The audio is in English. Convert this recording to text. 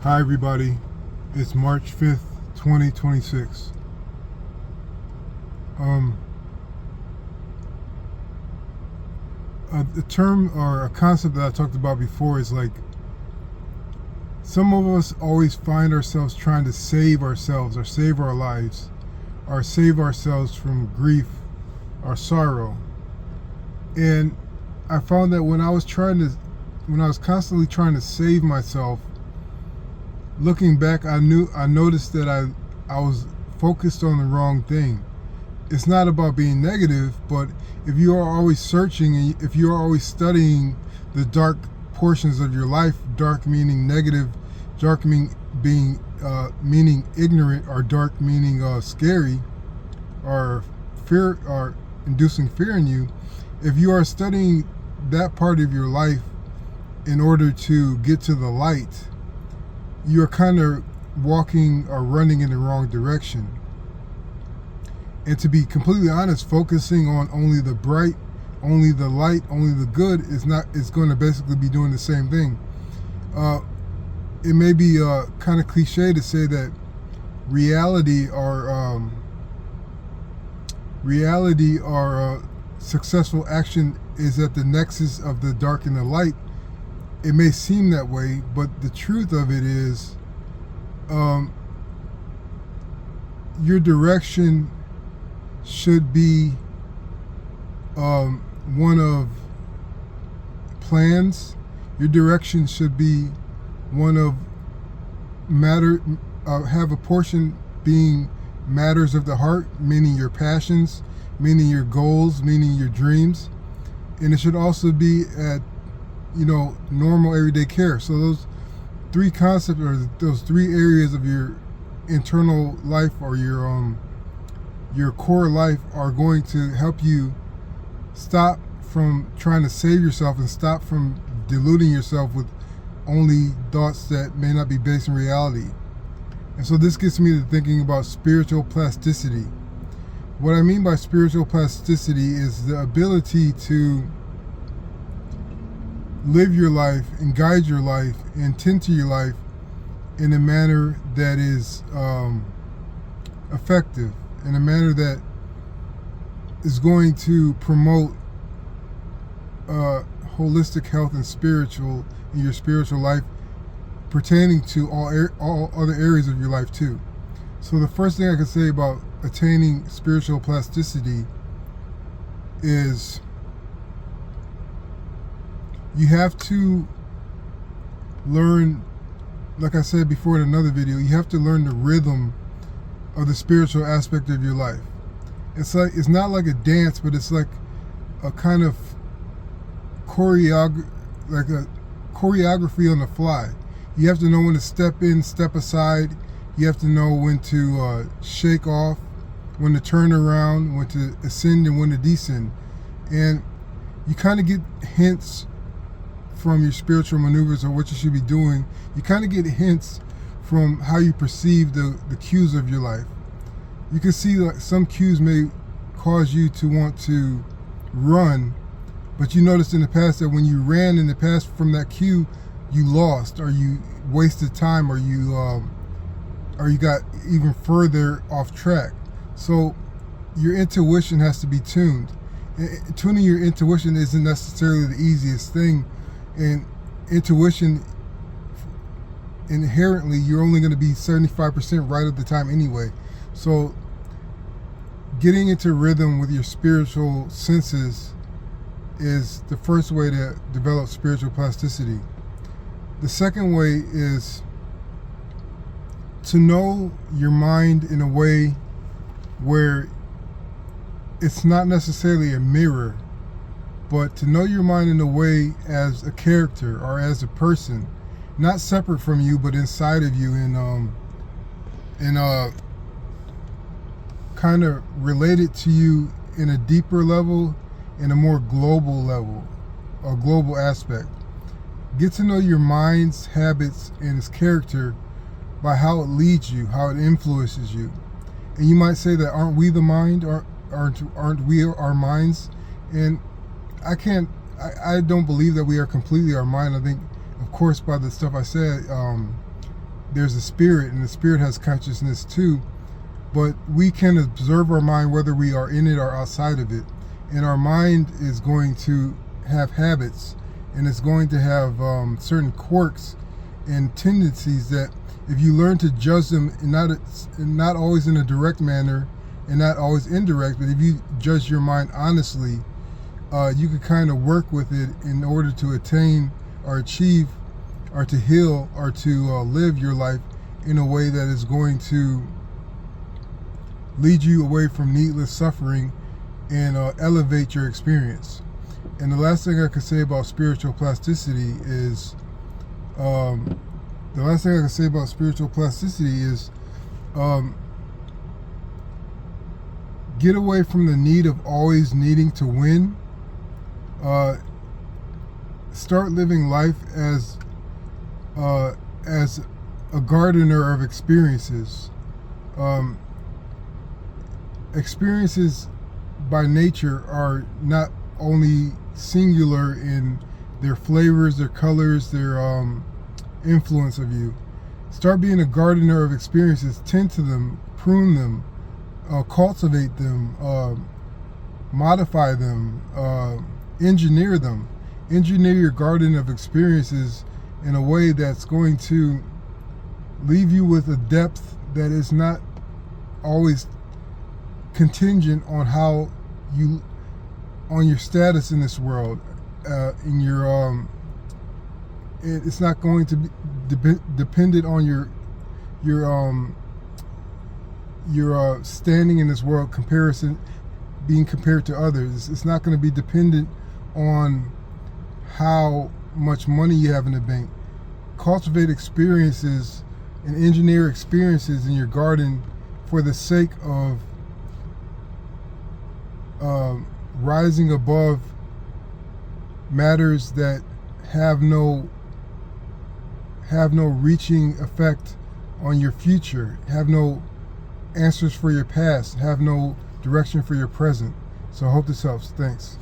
Hi everybody, it's March 5th, 2026. A term or a concept that I talked about before is like some of us always find ourselves trying to save ourselves or save our lives or save ourselves from grief or sorrow. And I found that when I was constantly trying to save myself, looking back, I noticed that I was focused on the wrong thing. It's not about being negative, but if you are always searching and if you are always studying the dark portions of your life, dark meaning negative, dark meaning ignorant, or dark meaning scary, or fear, or inducing fear in you, if you are studying that part of your life in order to get to the light, you're kind of walking or running in the wrong direction. And to be completely honest, focusing on only the bright, only the light, only the good is going to basically be doing the same thing. It may be kind of cliche to say that reality or successful action is at the nexus of the dark and the light. It may seem that way, but the truth of it is, your direction should be one of plans. Your direction should be one of have a portion being matters of the heart, meaning your passions, meaning your goals, meaning your dreams. And it should also be at normal everyday care. So those three concepts, or those three areas of your internal life or your core life, are going to help you stop from trying to save yourself and stop from deluding yourself with only thoughts that may not be based in reality. And so this gets me to thinking about spiritual plasticity. What I mean by spiritual plasticity is the ability to live your life and guide your life and tend to your life in a manner that is effective, in a manner that is going to promote holistic health and spiritual in your spiritual life, pertaining to all other areas of your life too. So the first thing I can say about attaining spiritual plasticity is you have to learn, like I said before in another video, you have to learn the rhythm of the spiritual aspect of your life. It's not like a dance, but it's like a kind of choreography on the fly. You have to know when to step in, step aside. You have to know when to shake off, when to turn around, when to ascend and when to descend. And you kind of get hints from your spiritual maneuvers or what you should be doing. You kind of get hints from how you perceive the cues of your life. You can see like some cues may cause you to want to run, but you noticed in the past that when you ran in the past from that cue, you lost, or you wasted time, or you got even further off track. So your intuition has to be tuned. And tuning your intuition isn't necessarily the easiest thing. And intuition, inherently, you're only going to be 75% right at the time anyway. So getting into rhythm with your spiritual senses is the first way to develop spiritual plasticity. The second way is to know your mind in a way where it's not necessarily a mirror, but to know your mind in a way as a character or as a person, not separate from you, but inside of you, and kind of related to you in a deeper level, in a more global level, a global aspect. Get to know your mind's habits and its character by how it leads you, how it influences you. And you might say that, aren't we the mind? Aren't we our minds? And I don't believe that we are completely our mind. I think, of course, by the stuff I said, there's a spirit, and the spirit has consciousness too. But we can observe our mind whether we are in it or outside of it. And our mind is going to have habits, and it's going to have certain quirks and tendencies that if you learn to judge them, and not always in a direct manner and not always indirect, but if you judge your mind honestly, you can kind of work with it in order to attain or achieve or to heal or to live your life in a way that is going to lead you away from needless suffering and elevate your experience. And the last thing I could say about spiritual plasticity is get away from the need of always needing to win. Start living life as a gardener of experiences. Experiences by nature are not only singular in their flavors, their colors, their influence of you. Start being a gardener of experiences. Tend to them, prune them, cultivate them, modify them, engineer them. Engineer your garden of experiences in a way that's going to leave you with a depth that is not always contingent on how you, on your status in this world, in your it's not going to be dependent on your standing in this world, being compared to others. It's not going to be dependent on how much money you have in the bank. Cultivate experiences and engineer experiences in your garden for the sake of rising above matters that have no reaching effect on your future, have no answers for your past, have no direction for your present. So I hope this helps. Thanks.